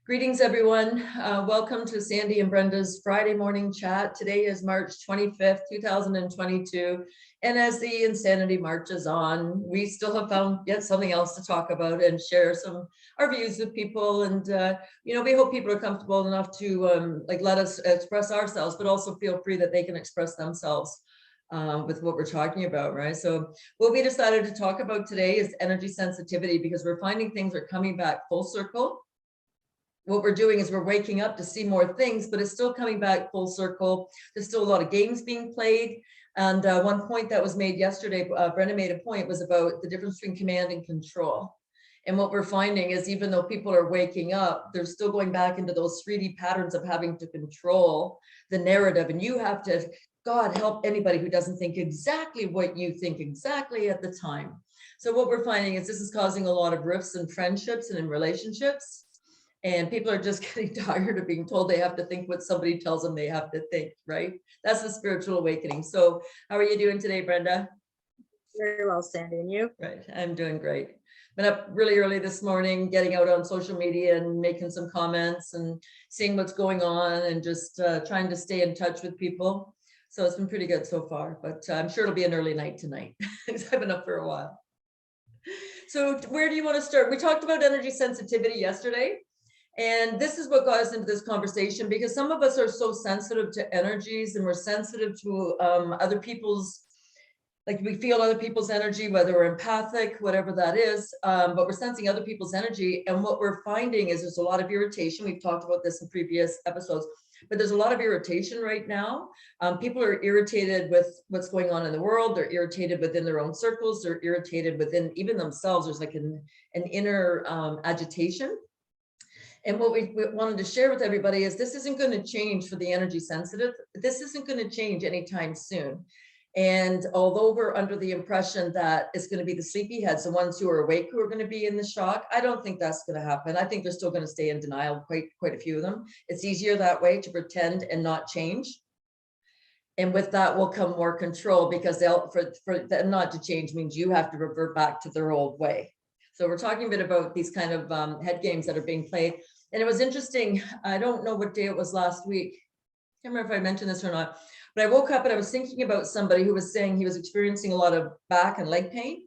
Greetings, everyone. Welcome to Sandy and Brenda's Friday morning chat. Today is March 25th, 2022. And as the insanity marches on, we still have found yet something else to talk about and share our views with people. And, we hope people are comfortable enough to let us express ourselves, but also feel free that they can express themselves with what we're talking about, right? So what we decided to talk about today is energy sensitivity, because we're finding things are coming back full circle. What we're doing is we're waking up to see more things, but it's still coming back full circle. There's still a lot of games being played. And one point that was made yesterday, Brenda made a point, was about the difference between command and control. And what we're finding is even though people are waking up, they're still going back into those 3D patterns of having to control the narrative. And you have to, God help anybody who doesn't think exactly what you think exactly at the time. So what we're finding is this is causing a lot of rifts in friendships and in relationships. And people are just getting tired of being told they have to think what somebody tells them they have to think, right? That's the spiritual awakening. So how are you doing today, Brenda? Very well, Sandy, and you? Right, I'm doing great. Been up really early this morning, getting out on social media and making some comments and seeing what's going on and just trying to stay in touch with people. So it's been pretty good so far, but I'm sure it'll be an early night tonight because I've been up for a while. So where do you want to start? We talked about energy sensitivity yesterday. And this is what got us into this conversation, because some of us are so sensitive to energies and we're sensitive to other people's, like we feel other people's energy, whether we're empathic, whatever that is, but we're sensing other people's energy. And what we're finding is there's a lot of irritation. We've talked about this in previous episodes, but there's a lot of irritation right now. People are irritated with what's going on in the world. They're irritated within their own circles. They're irritated within even themselves. There's like an inner agitation. And what we wanted to share with everybody is this isn't going to change for the energy sensitive. This isn't going to change anytime soon. And although we're under the impression that it's going to be the sleepyheads, the ones who are awake, who are going to be in the shock, I don't think that's going to happen. I think they're still going to stay in denial, quite a few of them. It's easier that way to pretend and not change. And with that will come more control, because for them not to change means you have to revert back to their old way. So we're talking a bit about these kind of head games that are being played. And it was interesting. I don't know what day it was last week. I can't remember if I mentioned this or not, but I woke up and I was thinking about somebody who was saying he was experiencing a lot of back and leg pain.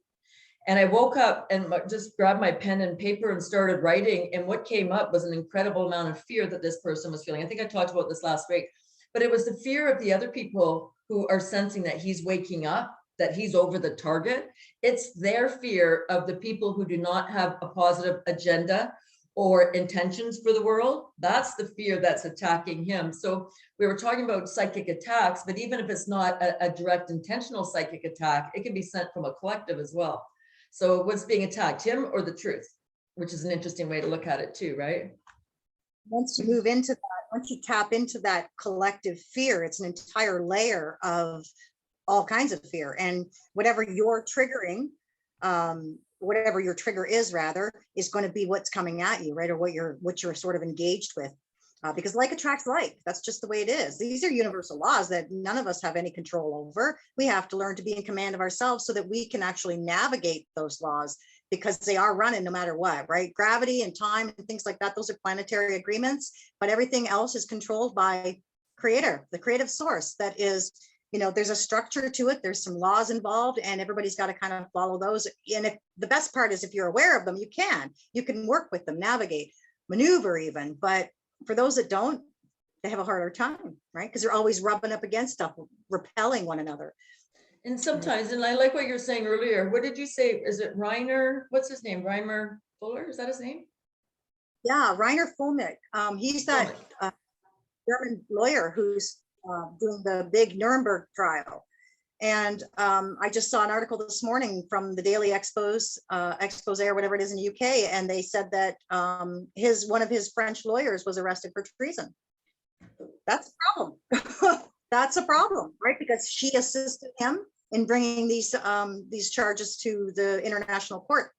And I woke up and just grabbed my pen and paper and started writing. And what came up was an incredible amount of fear that this person was feeling. I think I talked about this last week, but it was the fear of the other people who are sensing that he's waking up, that he's over the target. It's their fear of the people who do not have a positive agenda or intentions for the world. That's the fear that's attacking him. So we were talking about psychic attacks, but even if it's not a direct intentional psychic attack, it can be sent from a collective as well. So what's being attacked, him or the truth, which is an interesting way to look at it too, right? Once you move into that, once you tap into that collective fear, it's an entire layer of all kinds of fear. And whatever you're triggering, whatever your trigger is, rather, is going to be what's coming at you, right? Or what you're sort of engaged with, because like attracts like. That's just the way it is. These are universal laws that none of us have any control over. We have to learn to be in command of ourselves so that we can actually navigate those laws, because they are running no matter what, right? Gravity and time and things like that, those are planetary agreements, but everything else is controlled by creator, the creative source. That is, there's a structure to it. There's some laws involved, and everybody's got to kind of follow those. And if the best part is, if you're aware of them, you can work with them, navigate, maneuver even. But for those that don't, they have a harder time, right? Because they're always rubbing up against stuff, repelling one another. And sometimes, and I like what you're saying earlier. What did you say? Is it Reiner? What's his name? Reimer Fuller? Is that his name? Yeah, Reiner Fulmick. He's that German lawyer who's doing the big Nuremberg trial. And I just saw an article this morning from the Daily Expose or whatever it is in the UK, and they said that one of his French lawyers was arrested for treason. That's a problem. That's a problem, right? Because she assisted him in bringing these charges to the international court.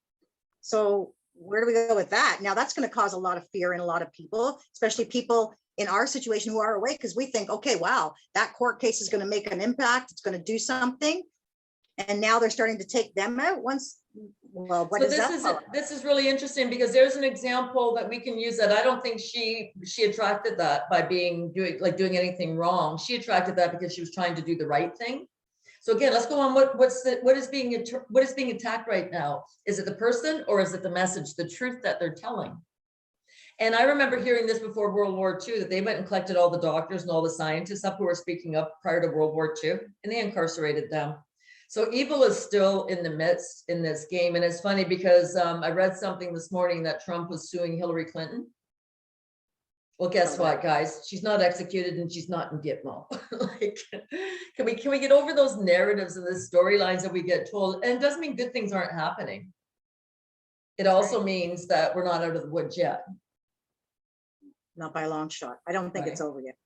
So where do we go with that? Now that's going to cause a lot of fear in a lot of people, especially people in our situation who are awake, because we think, okay, wow, that court case is going to make an impact. It's going to do something. And now they're starting to take them out once. Well, what So is that? this is really interesting, because there's an example that we can use that I don't think she attracted that by doing anything wrong. She attracted that because she was trying to do the right thing. So again, let's go on. What is being attacked right now? Is it the person, or is it the message, the truth that they're telling? And I remember hearing this before World War II, that they went and collected all the doctors and all the scientists up who were speaking up prior to World War II, and they incarcerated them. So evil is still in the midst in this game. And it's funny because I read something this morning that Trump was suing Hillary Clinton. Well, guess what, guys? She's not executed and she's not in Gitmo. Like, can we get over those narratives and the storylines that we get told? And it doesn't mean good things aren't happening. It also means that we're not out of the woods yet. Not by a long shot. I don't think Right. it's over yet.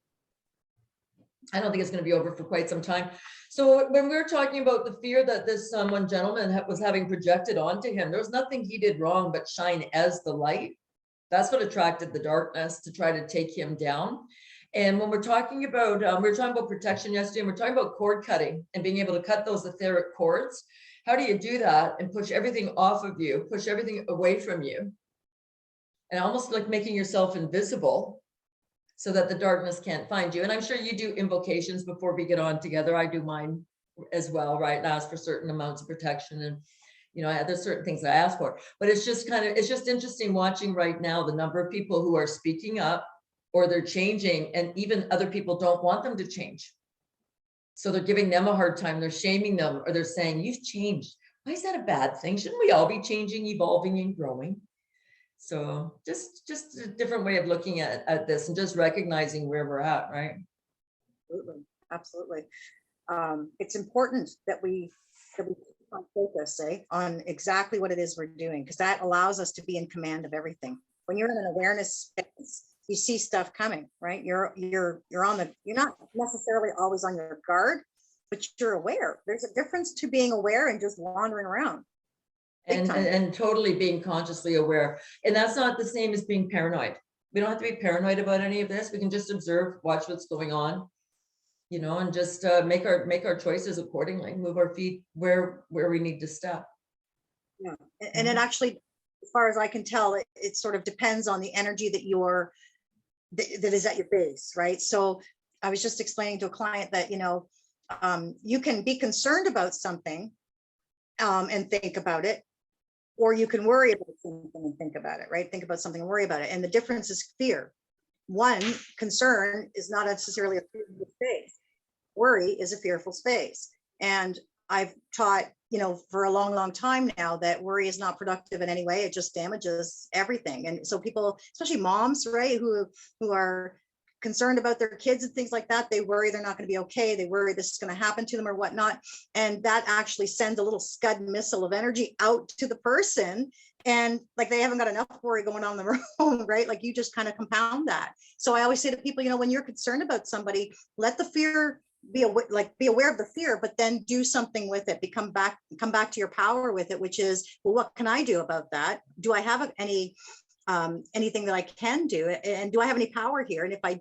I don't think it's going to be over for quite some time. So when we were talking about the fear that this one gentleman was having projected onto him, there was nothing he did wrong but shine as the light. That's what attracted the darkness to try to take him down. And when we're talking about, we were talking about protection yesterday, and we're talking about cord cutting and being able to cut those etheric cords. How do you do that and push everything off of you, push everything away from you? And almost like making yourself invisible so that the darkness can't find you. And I'm sure you do invocations before we get on together. I do mine as well, right? And ask for certain amounts of protection. And, you know, there's certain things I ask for, but it's just interesting watching right now the number of people who are speaking up, or they're changing, and even other people don't want them to change. So they're giving them a hard time. They're shaming them, or they're saying, you've changed. Why is that a bad thing? Shouldn't we all be changing, evolving, and growing? So just a different way of looking at this, and just recognizing where we're at, right? Absolutely, absolutely. It's important that we focus, on exactly what it is we're doing, because that allows us to be in command of everything. When you're in an awareness space, you see stuff coming, right? You're not necessarily always on your guard, but you're aware. There's a difference to being aware and just wandering around. And totally being consciously aware. And that's not the same as being paranoid. We don't have to be paranoid about any of this. We can just observe, watch what's going on, you know, and just make our choices accordingly, move our feet where we need to step. Yeah, and it actually, as far as I can tell, it sort of depends on the energy that is at your base, right? So I was just explaining to a client that, you know, you can be concerned about something and think about it, or you can worry about something and think about it, right? Think about something and worry about it. And the difference is fear. One, concern is not necessarily a fearful space. Worry is a fearful space. And I've taught, you know, for a long, long time now that worry is not productive in any way. It just damages everything. And so people, especially moms, right, who are concerned about their kids and things like that, they worry they're not going to be okay. They worry this is going to happen to them or whatnot. And that actually sends a little Scud missile of energy out to the person. And like, they haven't got enough worry going on in their own, right? Like, you just kind of compound that. So I always say to people, you know, when you're concerned about somebody, let the fear be aware of the fear, but then do something with it. Come back to your power with it, which is, well, what can I do about that? Do I have anything that I can do? And do I have any power here? And if I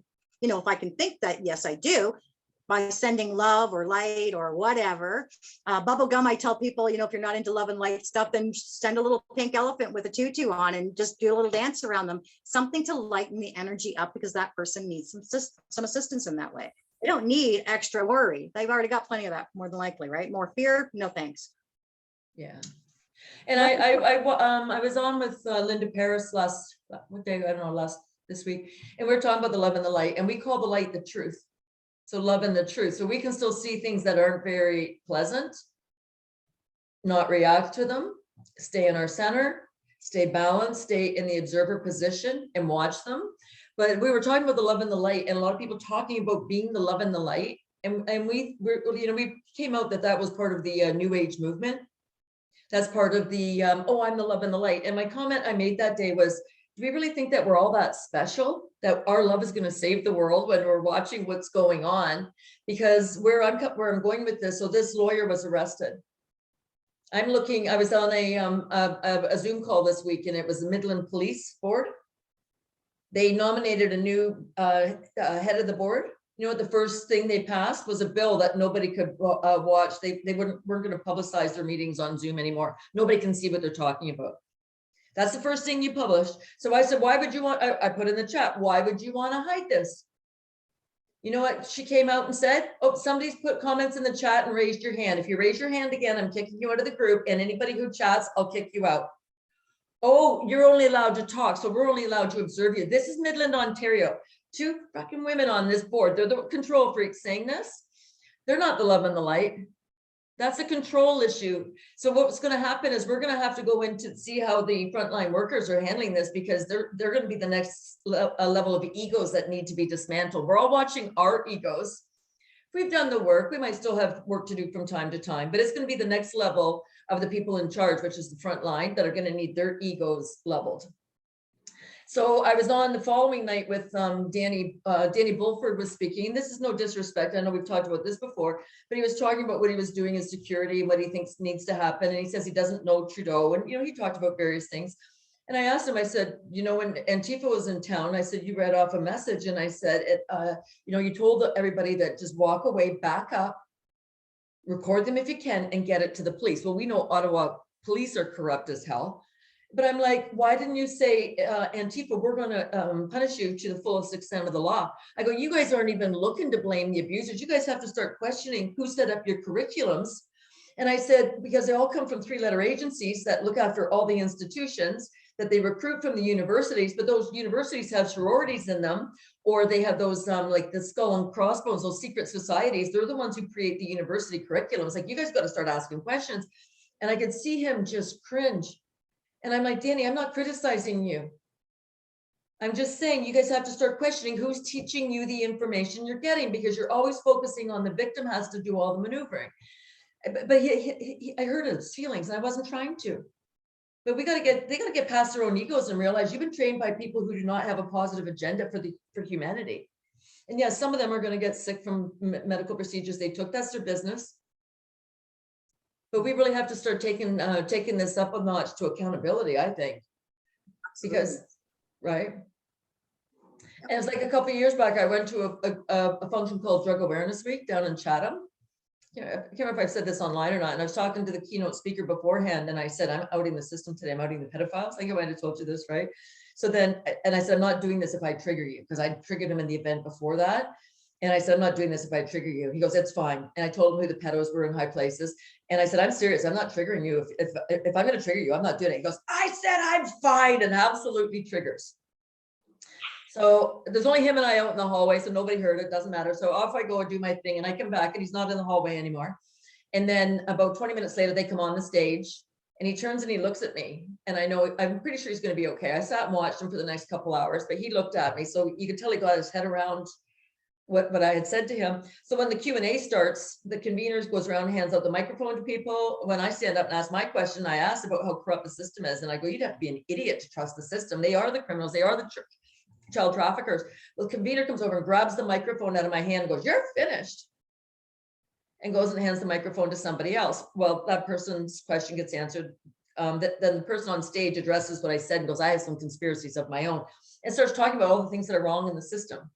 can think that, yes, I do, by sending love or light or whatever. Bubble gum, I tell people, you know, if you're not into love and light stuff, then send a little pink elephant with a tutu on and just do a little dance around them, something to lighten the energy up, because that person needs some assistance in that way. They don't need extra worry. They've already got plenty of that, more than likely, right? More fear, no thanks. Yeah. And I was on with Linda Paris this week, and we were talking about the love and the light, and we call the light the truth. So love and the truth. So we can still see things that aren't very pleasant, not react to them, stay in our center, stay balanced, stay in the observer position and watch them. But we were talking about the love and the light, and a lot of people talking about being the love and the light. And we came out that was part of the New Age movement. That's part of the, I'm the love and the light. And my comment I made that day was, do we really think that we're all that special, that our love is going to save the world when we're watching what's going on? Because where I'm going with this, so this lawyer was arrested. I was on a Zoom call this week, and it was the Midland Police Board. They nominated a new head of the board, You know what the first thing they passed was a bill that nobody could watch. They weren't going to publicize their meetings on Zoom anymore. Nobody can see what they're talking about. That's the first thing you published. So I said, why would you want, I put in the chat, why would you want to hide this? You know what she came out and said? Oh, somebody's put comments in the chat and raised your hand. If you raise your hand again, I'm kicking you out of the group, and anybody who chats, I'll kick you out. Oh, you're only allowed to talk, so we're only allowed to observe you. This is Midland, Ontario. 2 fucking women on this board. They're the control freaks saying this. They're not the love and the light. That's a control issue. So what's going to happen is we're going to have to go in to see how the frontline workers are handling this, because they're going to be the next level of egos that need to be dismantled. We're all watching our egos. If we've done the work, we might still have work to do from time to time, but it's going to be the next level of the people in charge, which is the front line, that are going to need their egos leveled. So I was on the following night with Danny Bulford was speaking. This is no disrespect. I know we've talked about this before, but he was talking about what he was doing in security and what he thinks needs to happen. And he says he doesn't know Trudeau. And, you know, he talked about various things. And I asked him, I said, you know, when Antifa was in town, I said, you read off a message. And I said, you know, you told everybody that just walk away, back up, record them if you can, and get it to the police. Well, we know Ottawa police are corrupt as hell. But I'm like, why didn't you say, Antifa, we're going to punish you to the fullest extent of the law? I go, you guys aren't even looking to blame the abusers. You guys have to start questioning who set up your curriculums. And I said, because they all come from 3-letter agencies that look after all the institutions, that they recruit from the universities, but those universities have sororities in them, or they have those like the skull and crossbones, those secret societies. They're the ones who create the university curriculums. Like, you guys got to start asking questions. And I could see him just cringe. And I'm like, Danny, I'm not criticizing you. I'm just saying you guys have to start questioning who's teaching you the information you're getting, because you're always focusing on the victim has to do all the maneuvering. But I hurt his feelings, and I wasn't trying to. But they got to get past their own egos and realize you've been trained by people who do not have a positive agenda for humanity. And yes, some of them are going to get sick from medical procedures they took. That's their business. But we really have to start taking this up a notch to accountability, I think. Because, right? And it's like a couple of years back, I went to a function called Drug Awareness Week down in Chatham. I can't remember if I've said this online or not. And I was talking to the keynote speaker beforehand, and I said, I'm outing the system today. I'm outing the pedophiles. I think I might have told you this, right? So then, and I said, I'm not doing this if I trigger you, because I triggered him in the event before that. And I said, I'm not doing this if I trigger you. He goes, it's fine. And I told him who the pedos were in high places. And I said, I'm serious. I'm not triggering you. If I'm going to trigger you, I'm not doing it. He goes, I said, I'm fine, and absolutely triggers. So there's only him and I out in the hallway, so nobody heard it. Doesn't matter. So off I go and do my thing, and I come back, and he's not in the hallway anymore. And then about 20 minutes later, they come on the stage, and he turns and he looks at me, and I'm pretty sure he's going to be okay. I sat and watched him for the next couple hours, but he looked at me, so you could tell he got his head around what I had said to him. So when the Q&A starts, the conveners goes around, hands out the microphone to people. When I stand up and ask my question, I asked about how corrupt the system is, and I go, you'd have to be an idiot to trust the system. They are the criminals. They are the child traffickers. The convener comes over and grabs the microphone out of my hand and goes, you're finished, and goes and hands the microphone to somebody else. Well, that person's question gets answered. Then the person on stage addresses what I said and goes, I have some conspiracies of my own, and starts talking about all the things that are wrong in the system.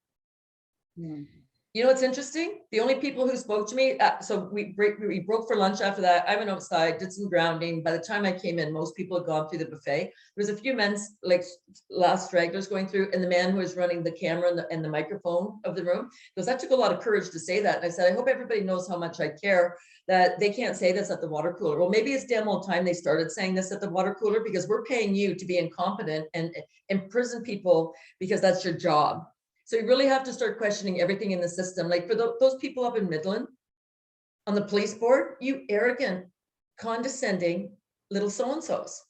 You know what's interesting? The only people who spoke to me, so we broke for lunch after that. I went outside, did some grounding. By the time I came in, most people had gone through the buffet. There was a few men's, like, last stragglers going through, and the man who was running the camera and the microphone of the room goes, that took a lot of courage to say that. And I said, I hope everybody knows how much I care that they can't say this at the water cooler. Well, maybe it's damn old time they started saying this at the water cooler, because we're paying you to be incompetent and imprison people because that's your job. So you really have to start questioning everything in the system. Like for those people up in Midland on the police board, you arrogant, condescending little so-and-sos.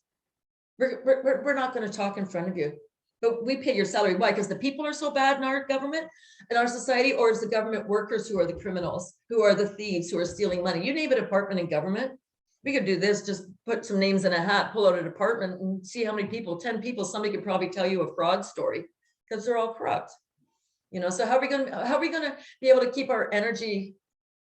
We're not going to talk in front of you, but we pay your salary. Why? Because the people are so bad in our government, in our society, or is the government workers who are the criminals, who are the thieves, who are stealing money? You name a department in government. We could do this, just put some names in a hat, pull out a department and see how many people, 10 people, somebody could probably tell you a fraud story, because they're all corrupt. You know, so how are we going to be able to keep our energy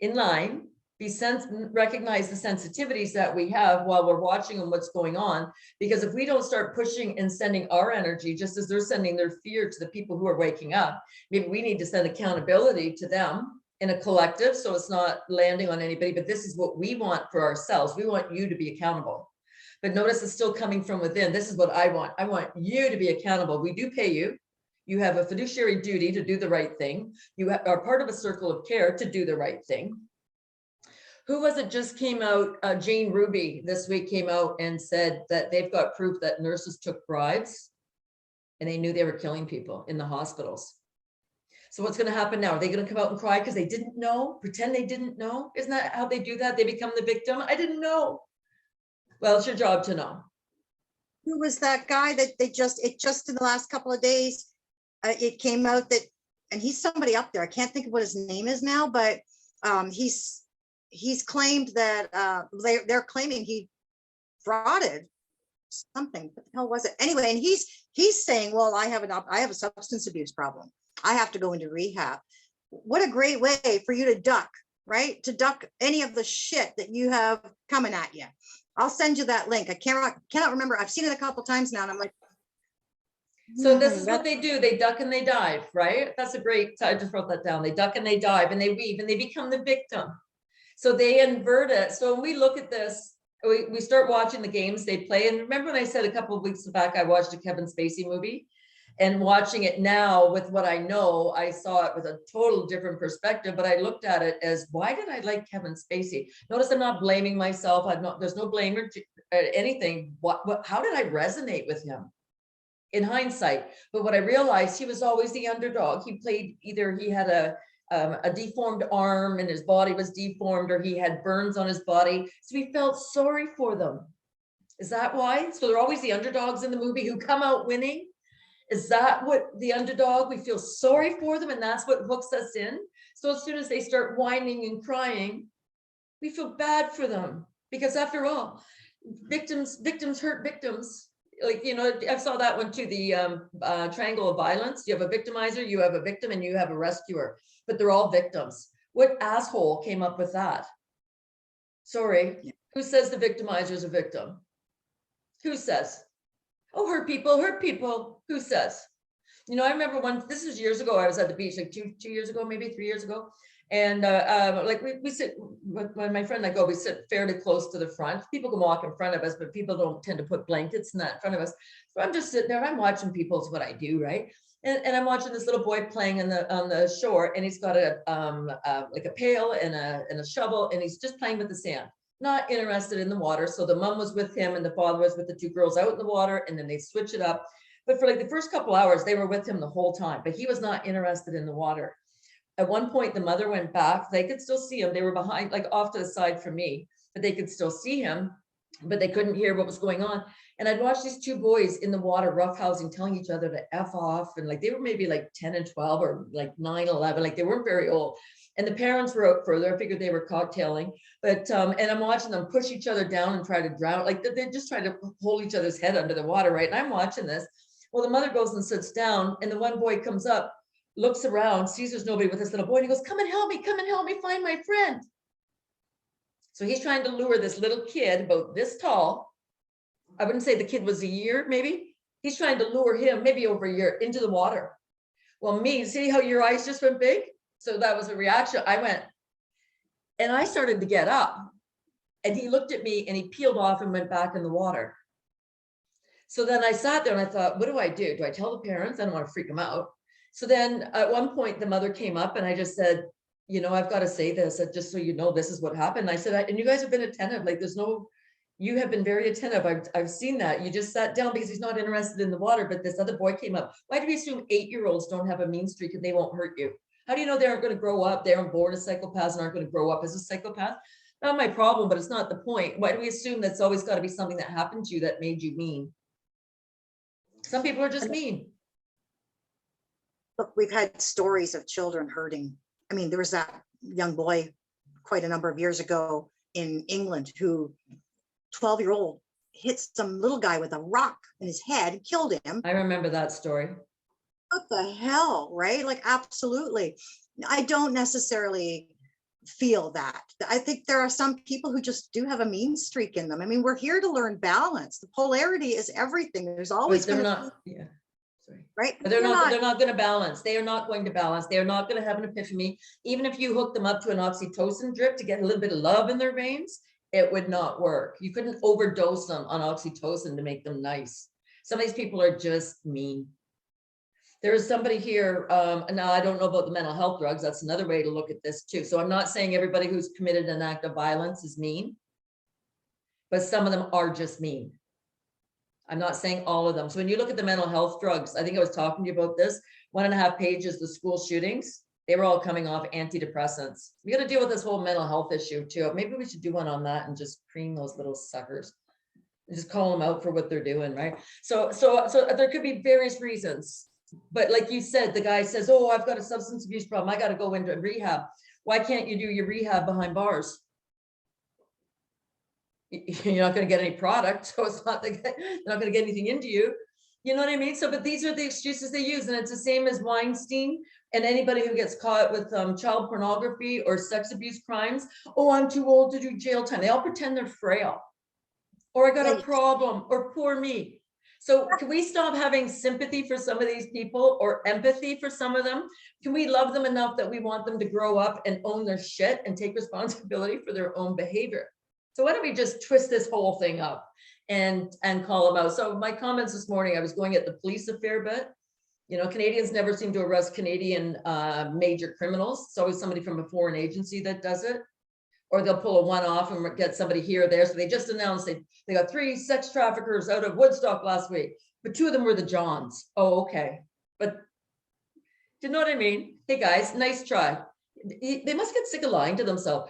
in line recognize the sensitivities that we have while we're watching and what's going on. Because if we don't start pushing and sending our energy, just as they're sending their fear to the people who are waking up, maybe we need to send accountability to them in a collective, so it's not landing on anybody, but this is what we want for ourselves. We want you to be accountable. But notice it's still coming from within. This is what I want. I want you to be accountable. We do pay you. You have a fiduciary duty to do the right thing. You are part of a circle of care to do the right thing. Who was it just came out? Jane Ruby this week came out and said that they've got proof that nurses took bribes and they knew they were killing people in the hospitals. So what's going to happen now? Are they going to come out and cry because they didn't know? Pretend they didn't know? Isn't that how they do that? They become the victim. I didn't know. Well, it's your job to know. Who was that guy that it just in the last couple of days, it came out that, and he's somebody up there. I can't think of what his name is now, but he's claimed that they're claiming he frauded something. What the hell was it? Anyway, and he's saying, well, I have a substance abuse problem. I have to go into rehab. What a great way for you to duck, right? To duck any of the shit that you have coming at you. I'll send you that link. I cannot remember. I've seen it a couple times now, and I'm like, so this is what they do. They duck and they dive, right? That's a great, I just wrote that down. They duck and they dive and they weave and they become the victim. So they invert it. So when we look at this, we start watching the games they play. And remember when I said a couple of weeks back, I watched a Kevin Spacey movie, and watching it now with what I know, I saw it with a total different perspective, but I looked at it as, why did I like Kevin Spacey? Notice I'm not blaming myself. There's no blame or anything. How did I resonate with him in hindsight? But what I realized, he was always the underdog. He played, either he had a deformed arm and his body was deformed, or he had burns on his body. So we felt sorry for them. Is that why? So they're always the underdogs in the movie who come out winning. Is that what the underdog, we feel sorry for them, and that's what hooks us in? So as soon as they start whining and crying, we feel bad for them, because after all, victims hurt victims. Like, you know, I saw that one too, the triangle of violence. You have a victimizer, you have a victim, and you have a rescuer, but they're all victims. What asshole came up with that? Sorry, who says the victimizer is a victim? Who says? Oh, hurt people. Who says? You know, I remember this was years ago, I was at the beach, like two years ago, maybe 3 years ago. And like we sit, when my friend and I go, we sit fairly close to the front. People can walk in front of us, but people don't tend to put blankets in that in front of us. So I'm just sitting there, I'm watching people, is what I do, right? And I'm watching this little boy playing on the shore, and he's got like a pail and a shovel, and he's just playing with the sand. Not interested in the water. So the mom was with him and the father was with the two girls out in the water, and then they switch it up. But for like the first couple hours, they were with him the whole time, but he was not interested in the water. At one point, the mother went back. They could still see him. They were behind, like off to the side from me, but they could still see him, but they couldn't hear what was going on. And I'd watch these two boys in the water roughhousing, telling each other to F off. And like, they were maybe like 10 and 12 or like 9, 11, like they weren't very old. And the parents were out further. I figured they were cocktailing, but, and I'm watching them push each other down and try to drown. Like they're just trying to hold each other's head under the water, right? And I'm watching this. Well, the mother goes and sits down, and the one boy comes up, looks around, sees there's nobody with this little boy, and he goes, come and help me find my friend. So he's trying to lure this little kid about this tall. I wouldn't say the kid was a year, maybe. He's trying to lure him, maybe over a year, into the water. Well, me, see how your eyes just went big? So that was a reaction. I went, and I started to get up, and he looked at me and he peeled off and went back in the water. So then I sat there and I thought, what do I do? Do I tell the parents? I don't want to freak them out. So then at one point the mother came up and I just said, you know, I've got to say this, just so you know, this is what happened. I said, and you guys have been attentive. Like you have been very attentive. I've seen that. You just sat down because he's not interested in the water, but this other boy came up. Why do we assume 8-year-olds don't have a mean streak and they won't hurt you? How do you know they aren't going to grow up? They aren't born as psychopaths and aren't going to grow up as a psychopath. Not my problem, but it's not the point. Why do we assume that's always got to be something that happened to you that made you mean? Some people are just mean. Look, we've had stories of children hurting. I mean, there was that young boy quite a number of years ago in England who 12-year-old hit some little guy with a rock in his head, killed him. I remember that story. What the hell, right? Like, absolutely. I don't necessarily feel that. I think there are some people who just do have a mean streak in them. I mean, we're here to learn balance. The polarity is everything. There's always But they're going to not, yeah, sorry. be, right? But they're not going to balance. They are not going to balance. They are not going to have an epiphany. Even if you hook them up to an oxytocin drip to get a little bit of love in their veins, it would not work. You couldn't overdose them on oxytocin to make them nice. Some of these people are just mean. There is somebody here, now I don't know about the mental health drugs. That's another way to look at this too. So I'm not saying everybody who's committed an act of violence is mean, but some of them are just mean. I'm not saying all of them. So when you look at the mental health drugs, I think I was talking to you about this, 1.5 pages, the school shootings, they were all coming off antidepressants. We got to deal with this whole mental health issue too. Maybe we should do one on that and just cream those little suckers and just call them out for what they're doing, right? So there could be various reasons. But like you said, the guy says, oh, I've got a substance abuse problem. I got to go into rehab. Why can't you do your rehab behind bars? You're not going to get any product. So it's not, they're not going to get anything into you. You know what I mean? So, but these are the excuses they use. And it's the same as Weinstein and anybody who gets caught with child pornography or sex abuse crimes. Oh, I'm too old to do jail time. They all pretend they're frail. Or I got a problem, or poor me. So can we stop having sympathy for some of these people or empathy for some of them? Can we love them enough that we want them to grow up and own their shit and take responsibility for their own behavior? So why don't we just twist this whole thing up and call them out? So my comments this morning, I was going at the police a fair bit. You know, Canadians never seem to arrest Canadian major criminals. It's always somebody from a foreign agency that does it. Or they'll pull a one-off and get somebody here or there. So they just announced they got 3 sex traffickers out of Woodstock last week, but 2 of them were the Johns. Oh, okay. But do you know what I mean? Hey guys, nice try. They must get sick of lying to themselves.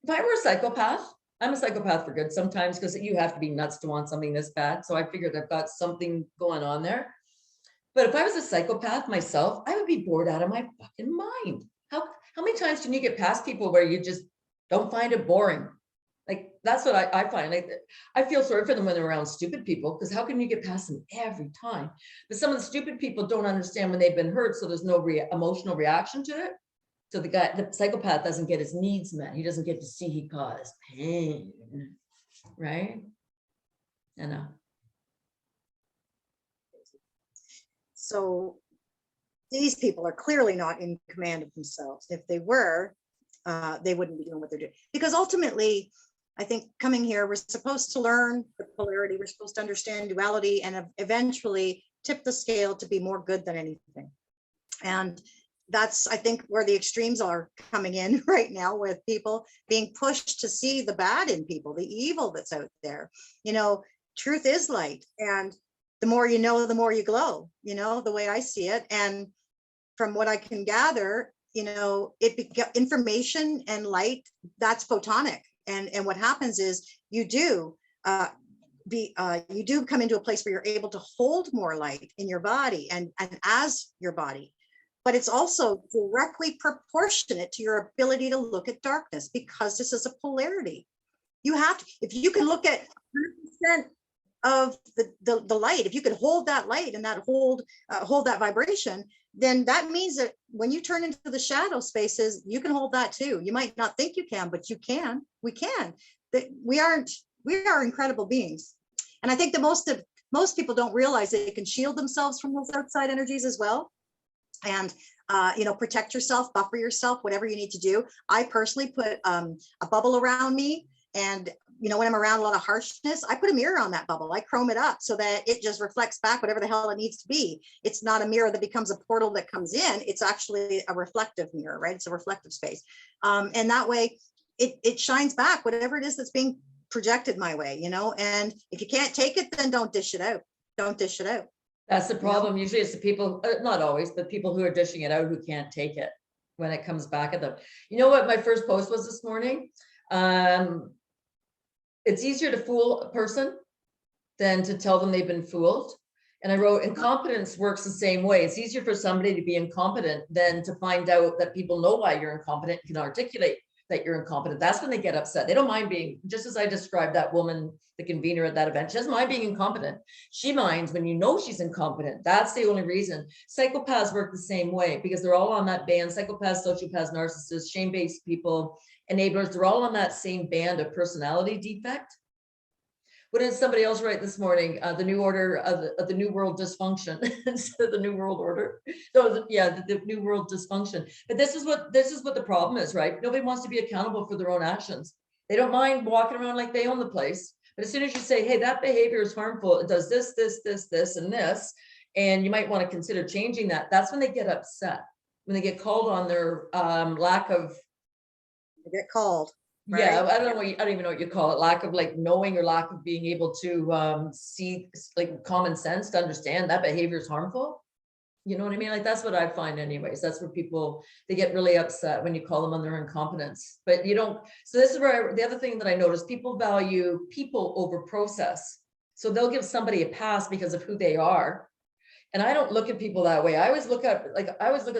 If I were a psychopath, I'm a psychopath for good sometimes because you have to be nuts to want something this bad. So I figured I've got something going on there. But if I was a psychopath myself, I would be bored out of my fucking mind. How many times can you get past people where you just don't find it boring? Like, that's what I find. Like, I feel sorry for them when they're around stupid people, because how can you get past them every time? But some of the stupid people don't understand when they've been hurt, so there's no emotional reaction to it. So the psychopath doesn't get his needs met. He doesn't get to see he caused pain, right? I know. So these people are clearly not in command of themselves. If they were, they wouldn't be doing what they're doing. Because ultimately, I think coming here, we're supposed to learn the polarity, we're supposed to understand duality, and eventually tip the scale to be more good than anything. And that's, I think, where the extremes are coming in right now, with people being pushed to see the bad in people, the evil that's out there. You know, truth is light, and the more you know, the more you glow, you know, the way I see it. And from what I can gather, you know, information and light, that's photonic. And what happens is you do come into a place where you're able to hold more light in your body and as your body. But it's also directly proportionate to your ability to look at darkness, because this is a polarity. You have to, if you can look at 100% of the light, if you can hold that light and that hold that vibration, then that means that when you turn into the shadow spaces, you can hold that too. You might not think you can, but you can. We can. We are incredible beings. And I think that most people don't realize they can shield themselves from those outside energies as well. And you know, protect yourself, buffer yourself, whatever you need to do. I personally put a bubble around me, and you know, when I'm around a lot of harshness, I put a mirror on that bubble. I chrome it up so that it just reflects back whatever the hell it needs to be. It's not a mirror that becomes a portal that comes in. It's actually a reflective mirror, right? It's a reflective space. And that way it shines back whatever it is that's being projected my way, you know. And if you can't take it, then don't dish it out. Don't dish it out. That's the problem. You know? Usually it's the people, not always, but people who are dishing it out who can't take it when it comes back at them. You know what my first post was this morning? It's easier to fool a person than to tell them they've been fooled. And I wrote, incompetence works the same way. It's easier for somebody to be incompetent than to find out that people know why you're incompetent, can articulate that you're incompetent. That's when they get upset. They don't mind being, just as I described that woman, the convener at that event, she doesn't mind being incompetent. She minds when you know she's incompetent. That's the only reason. Psychopaths work the same way because they're all on that band. Psychopaths, sociopaths, narcissists, shame-based people, enablers, they're all on that same band of personality defect. What did somebody else write this morning? The new order of the new world dysfunction instead of the new world order. So yeah, the new world dysfunction. But this is what the problem is, right? Nobody wants to be accountable for their own actions. They don't mind walking around like they own the place. But as soon as you say, hey, that behavior is harmful, it does this, this, this, this, and this, and you might want to consider changing that. That's when they get upset, when they get called on their lack of. They get called. Yeah, right? I don't even know what you call it, lack of like knowing or lack of being able to see like common sense to understand that behavior is harmful. You know what I mean? Like that's what I find anyways. That's where people, they get really upset when you call them on their incompetence, but you don't. So this is where the other thing that I noticed, people value people over process. So they'll give somebody a pass because of who they are. And I don't look at people that way. I always look at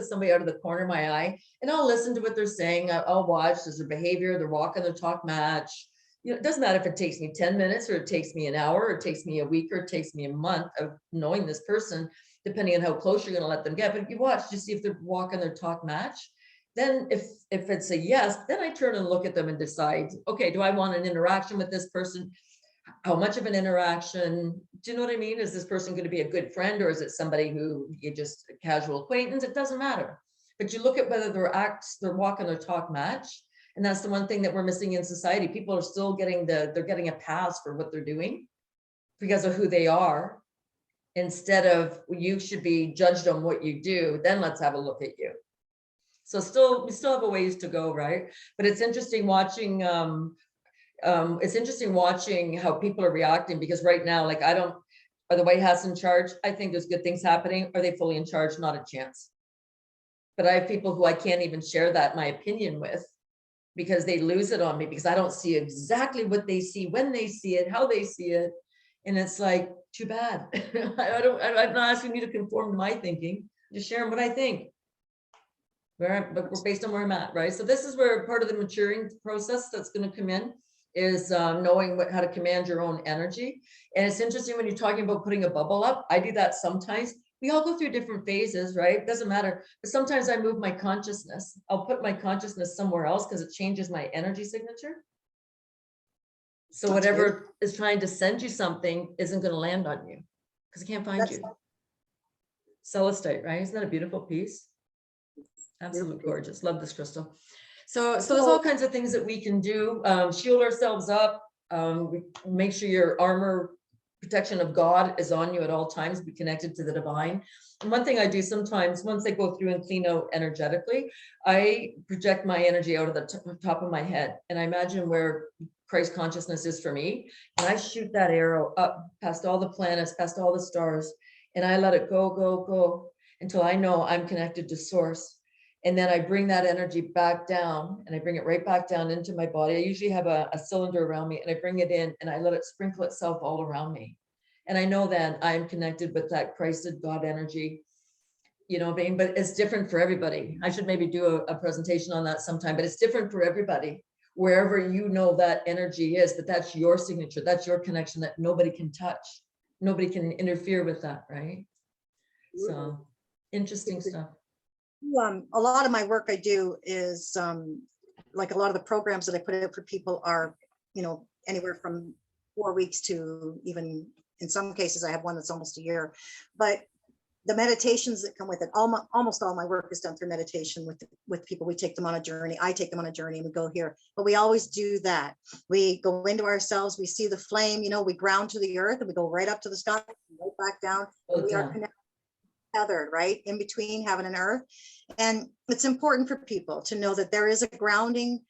somebody out of the corner of my eye and I'll listen to what they're saying. I'll watch, does their behavior, their walk and their talk match. You know, it doesn't matter if it takes me 10 minutes or it takes me an hour or it takes me a week or it takes me a month of knowing this person, depending on how close you're going to let them get. But if you watch, just see if their walk and their talk match. Then if it's a yes, then I turn and look at them and decide, okay, do I want an interaction with this person? How much of an interaction? Do you know what I mean? Is this person going to be a good friend or is it somebody who you just a casual acquaintance? It doesn't matter. But you look at whether their walk and their talk match. And that's the one thing that we're missing in society. People are still getting they're getting a pass for what they're doing because of who they are. Instead of you should be judged on what you do, then let's have a look at you. So we still have a ways to go, right? But it's interesting watching how people are reacting because right now, like are the White House in charge? I think there's good things happening. Are they fully in charge? Not a chance. But I have people who I can't even share my opinion with because they lose it on me because I don't see exactly what they see, when they see it, how they see it. And it's like, too bad. I'm not asking you to conform to my thinking, just sharing what I think. But we're based on where I'm at, right? So this is where part of the maturing process that's going to come in is knowing how to command your own energy. And it's interesting when you're talking about putting a bubble up. I do that sometimes. We all go through different phases, right? It doesn't matter. But sometimes I move my consciousness. I'll put my consciousness somewhere else because it changes my energy signature. So whatever is trying to send you something isn't going to land on you because it can't find you. Celestite, right? Isn't that a beautiful piece? Absolutely gorgeous. Love this crystal. So there's all kinds of things that we can do. Shield ourselves up. Make sure your armor protection of God is on you at all times. Be connected to the divine. And one thing I do sometimes, once I go through and clean out energetically, I project my energy out of the top of my head. And I imagine where Christ consciousness is for me. And I shoot that arrow up past all the planets, past all the stars. And I let it go, go, go until I know I'm connected to source. And then I bring that energy back down and I bring it right back down into my body. I usually have a cylinder around me and I bring it in and I let it sprinkle itself all around me. And I know then I'm connected with that Christed God energy, you know, but it's different for everybody. I should maybe do a presentation on that sometime, but it's different for everybody. Wherever you know that energy is, that's your signature, that's your connection that nobody can touch. Nobody can interfere with that, right? So interesting stuff. A lot of my work I do is like a lot of the programs that I put out for people are, you know, anywhere from 4 weeks to even in some cases I have one that's almost a year. But the meditations that come with it, almost all my work is done through meditation with people. We take them on a journey. I take them on a journey and we go here, but we always do that. We go into ourselves, we see the flame, you know, we ground to the earth and we go right up to the sky, right back down. And we are connected, tethered, right in between heaven and earth. And it's important for people to know that there is a grounding.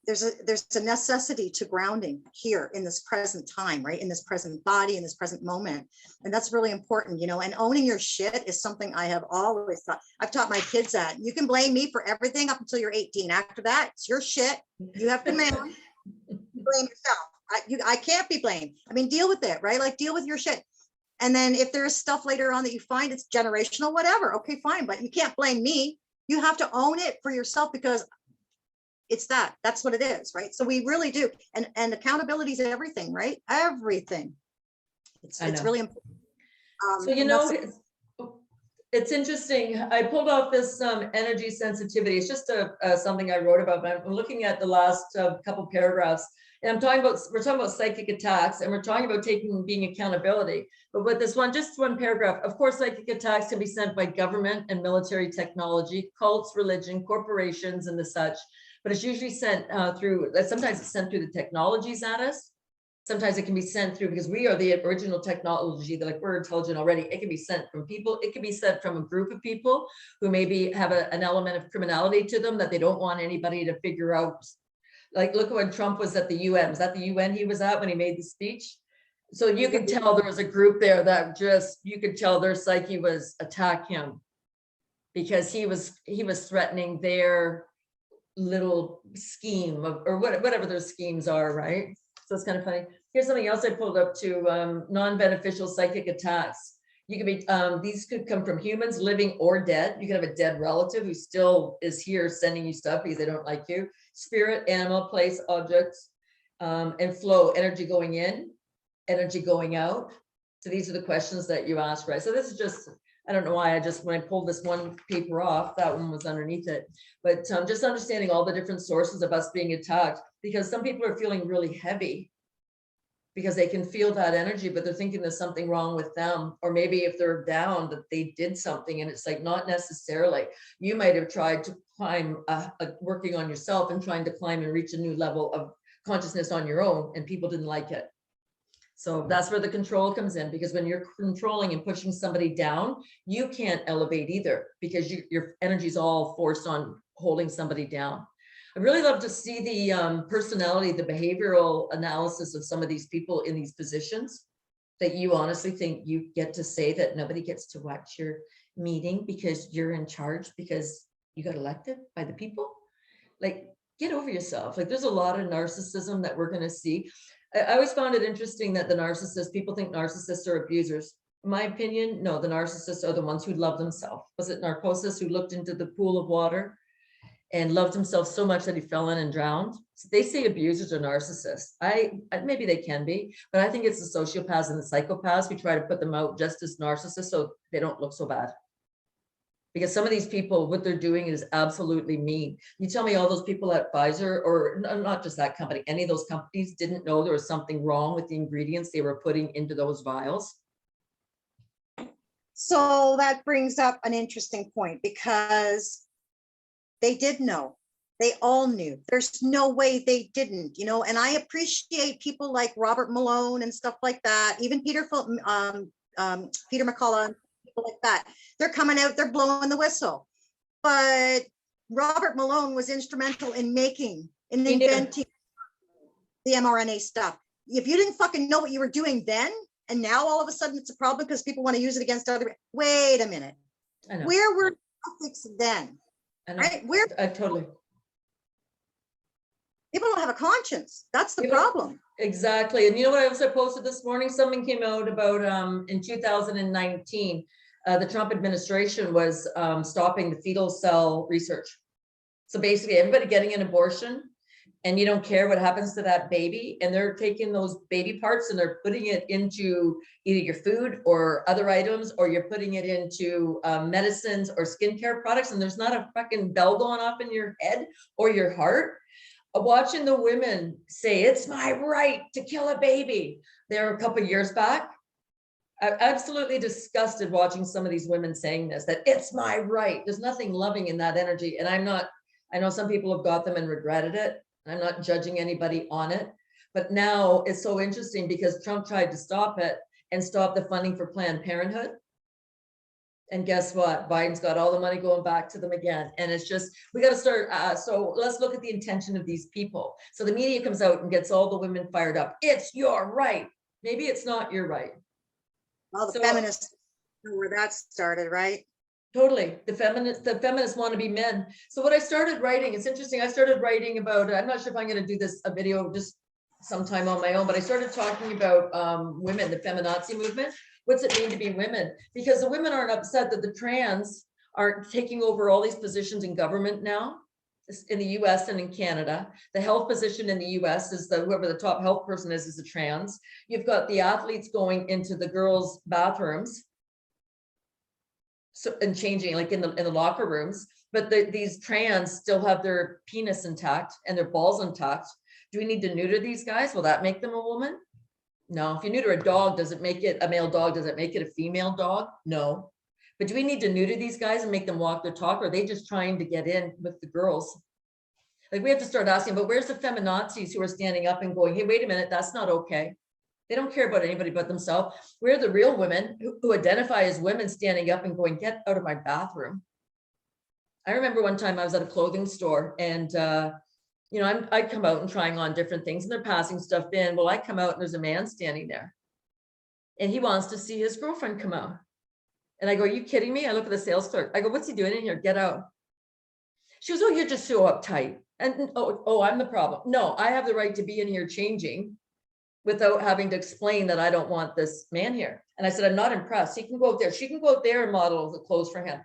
There's a necessity to grounding here in this present time, right? In this present body, in this present moment. And that's really important, you know, and owning your shit is something I have always taught. I've taught my kids that you can blame me for everything up until you're 18. After that, it's your shit. You have to blame yourself. I can't be blamed. I mean, deal with it, right? Like deal with your shit. And then if there's stuff later on that you find it's generational, whatever, okay, fine, but you can't blame me. You have to own it for yourself, because that's what it is, right? So we really do. And accountability is everything, right? Everything. It's really important. So, it's interesting. I pulled off this energy sensitivity. It's just something I wrote about, but I'm looking at the last couple paragraphs, and we're talking about psychic attacks, and we're talking about being accountability. But with this one, just one paragraph, of course, psychic attacks can be sent by government and military technology, cults, religion, corporations, and the such. But it's usually sent sometimes it's sent through the technologies at us. Sometimes it can be sent through, because we are the original technology, like we're intelligent already. It can be sent from people. It can be sent from a group of people who maybe have an element of criminality to them that they don't want anybody to figure out. Like, look when Trump was at the UN. Was that the UN he was at when he made the speech? So you could tell there was a group there that you could tell their psyche was attack him, because he was threatening their little scheme or whatever their schemes are, right? So it's kind of funny. Here's something else I pulled up to, non-beneficial psychic attacks. You could be, these could come from humans, living or dead. You could have a dead relative who still is here sending you stuff because they don't like you. Spirit, animal, place, objects, and flow, energy going in, energy going out. So these are the questions that you ask, right? So this is just, I don't know why when I pulled this one paper off, that one was underneath it. But just understanding all the different sources of us being attacked, because some people are feeling really heavy because they can feel that energy, but they're thinking there's something wrong with them. Or maybe if they're down, that they did something, and it's like, not necessarily. You might have tried to climb, working on yourself and trying to climb and reach a new level of consciousness on your own, and people didn't like it. So that's where the control comes in, because when you're controlling and pushing somebody down, you can't elevate either, because your energy is all forced on holding somebody down. I really love to see the personality, the behavioral analysis of some of these people in these positions, that you honestly think you get to say that nobody gets to watch your meeting because you're in charge, because you got elected by the people. Like, get over yourself. Like, there's a lot of narcissism that we're going to see. I always found it interesting that people think narcissists are abusers. In my opinion, no, the narcissists are the ones who love themselves. Was it Narcosis who looked into the pool of water and loved himself so much that he fell in and drowned? So they say abusers are narcissists. Maybe they can be, but I think it's the sociopaths and the psychopaths who try to put them out just as narcissists so they don't look so bad. Because some of these people, what they're doing is absolutely mean. You tell me all those people at Pfizer, or not just that company, any of those companies didn't know there was something wrong with the ingredients they were putting into those vials? So that brings up an interesting point, because they did know. They all knew. There's no way they didn't, and I appreciate people like Robert Malone and stuff like that, even Peter McCullough, people like that. They're coming out, they're blowing the whistle. But Robert Malone was instrumental in inventing the mRNA stuff. If you didn't fucking know what you were doing then, and now all of a sudden it's a problem because people want to use it against other, wait a minute. Where were ethics then? Right? Totally. People don't have a conscience. That's the problem. Exactly. And you know what I also posted this morning? Something came out about in 2019, the Trump administration was stopping the fetal cell research. So basically everybody getting an abortion, and you don't care what happens to that baby, and they're taking those baby parts and they're putting it into either your food or other items, or you're putting it into medicines or skincare products, and there's not a fucking bell going off in your head or your heart. Watching the women say, it's my right to kill a baby. There a couple of years back, I'm absolutely disgusted watching some of these women saying this, that it's my right. There's nothing loving in that energy. And I know some people have got them and regretted it. I'm not judging anybody on it, but now it's so interesting because Trump tried to stop it and stop the funding for Planned Parenthood. And guess what? Biden's got all the money going back to them again. And it's just, we got to start. So let's look at the intention of these people. So the media comes out and gets all the women fired up. It's your right. Maybe it's not your right. Well, the feminists know where that started, right? Totally. The feminists want to be men. So what I started writing, it's interesting. I started writing about, I'm not sure if I'm going to do a video just sometime on my own, but I started talking about women, the feminazi movement. What's it mean to be women? Because the women aren't upset that the trans are taking over all these positions in government now, in the US and in Canada. The health position in the US is whoever the top health person is a trans. You've got the athletes going into the girls' bathrooms, so, and changing like in the locker rooms, but these trans still have their penis intact and their balls intact. Do we need to neuter these guys? Will that make them a woman? No. If you neuter a dog, does it make it a male dog? Does it make it a female dog? No. But do we need to neuter these guys and make them walk their talk? Or are they just trying to get in with the girls? Like, we have to start asking, but where's the feminazis who are standing up and going, hey, wait a minute, that's not okay. They don't care about anybody but themselves. Where are the real women who identify as women standing up and going, get out of my bathroom? I remember one time I was at a clothing store and, you know, I'd come out and trying on different things and they're passing stuff in. Well, I come out and there's a man standing there and he wants to see his girlfriend come out. And I go, are you kidding me? I look at the sales clerk. I go, what's he doing in here? Get out. She goes, oh, you're just so uptight. And oh, I'm the problem. No, I have the right to be in here changing without having to explain that I don't want this man here. And I said, I'm not impressed. He can go out there. She can go out there and model the clothes for him.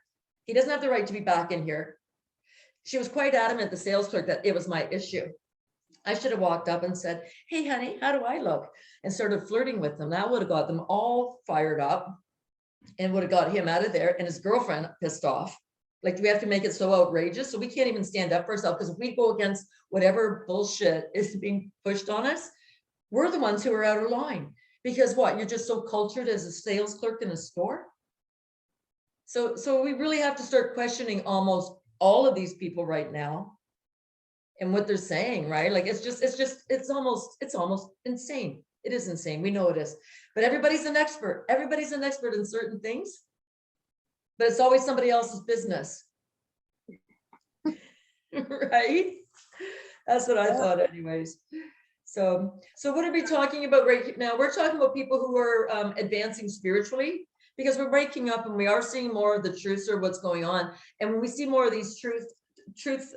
He doesn't have the right to be back in here. She was quite adamant, the sales clerk, that it was my issue. I should have walked up and said, hey, honey, how do I look? And started flirting with them. That would have got them all fired up and would have got him out of there and his girlfriend pissed off. Like, do we have to make it so outrageous? So we can't even stand up for ourselves, because if we go against whatever bullshit is being pushed on us, we're the ones who are out of line. Because what? You're just so cultured as a sales clerk in a store? So we really have to start questioning almost all of these people right now and what they're saying, right? Like, it's almost insane. It is insane. We know it is. But everybody's an expert. Everybody's an expert in certain things. But it's always somebody else's business. Right? That's what I thought anyways. So what are we talking about right now? We're talking about people who are advancing spiritually, because we're waking up and we are seeing more of the truths or what's going on. And when we see more of these truth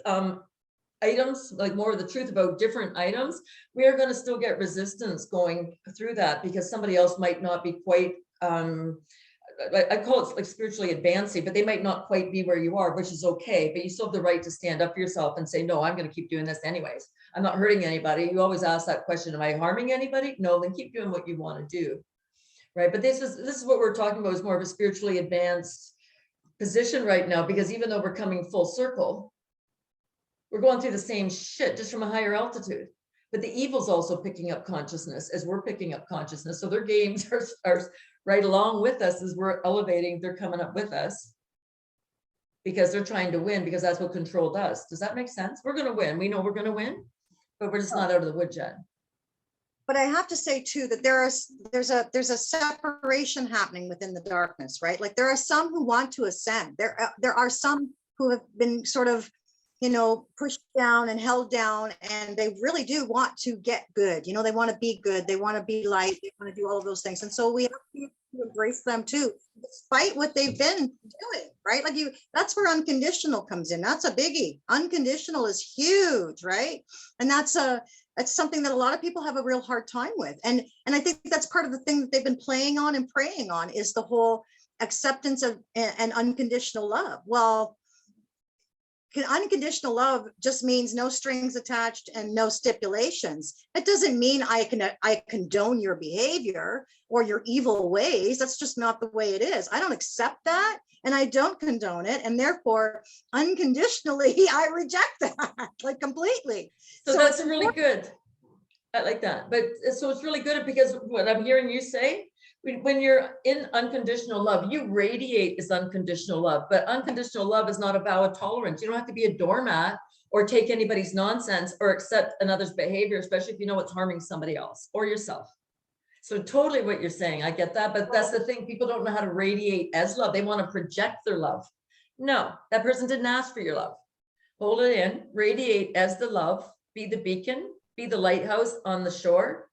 items, like more of the truth about different items, we are going to still get resistance going through that, because somebody else might not be quite, I call it like spiritually advancing, but they might not quite be where you are, which is okay. But you still have the right to stand up for yourself and say, no, I'm going to keep doing this anyways. I'm not hurting anybody. You always ask that question, am I harming anybody? No, then keep doing what you want to do. Right. But this is what we're talking about, is more of a spiritually advanced position right now, because even though we're coming full circle, we're going through the same shit, just from a higher altitude. But the evil's also picking up consciousness as we're picking up consciousness. So their games are right along with us as we're elevating. They're coming up with us because they're trying to win, because that's what control does. Does that make sense? We're going to win. We know we're going to win, but we're just not out of the woods yet. But I have to say too that there's a separation happening within the darkness, right? Like, there are some who want to ascend. There are some who have been sort of, you know, pushed down and held down, and they really do want to get good. You know, they want to be good. They want to be light. They want to do all of those things. And so we have to embrace them too, despite what they've been doing, right? Like, that's where unconditional comes in. That's a biggie. Unconditional is huge, right? And that's something that a lot of people have a real hard time with. And I think that's part of the thing that they've been playing on and preying on, is the whole acceptance of and unconditional love. Well, unconditional love just means no strings attached and no stipulations. It doesn't mean I condone your behavior or your evil ways. That's just not the way it is. I don't accept that, and I don't condone it, and therefore unconditionally I reject that, like, completely. So that's really good. I like that. But so it's really good, because what I'm hearing you say, when you're in unconditional love, you radiate as unconditional love. But unconditional love is not a vow of tolerance. You don't have to be a doormat or take anybody's nonsense or accept another's behavior, especially if you know it's harming somebody else or yourself. So totally what you're saying, I get that. But that's the thing, people don't know how to radiate as love. They want to project their love. No, that person didn't ask for your love. Hold it in, radiate as the love, be the beacon, be the lighthouse on the shore,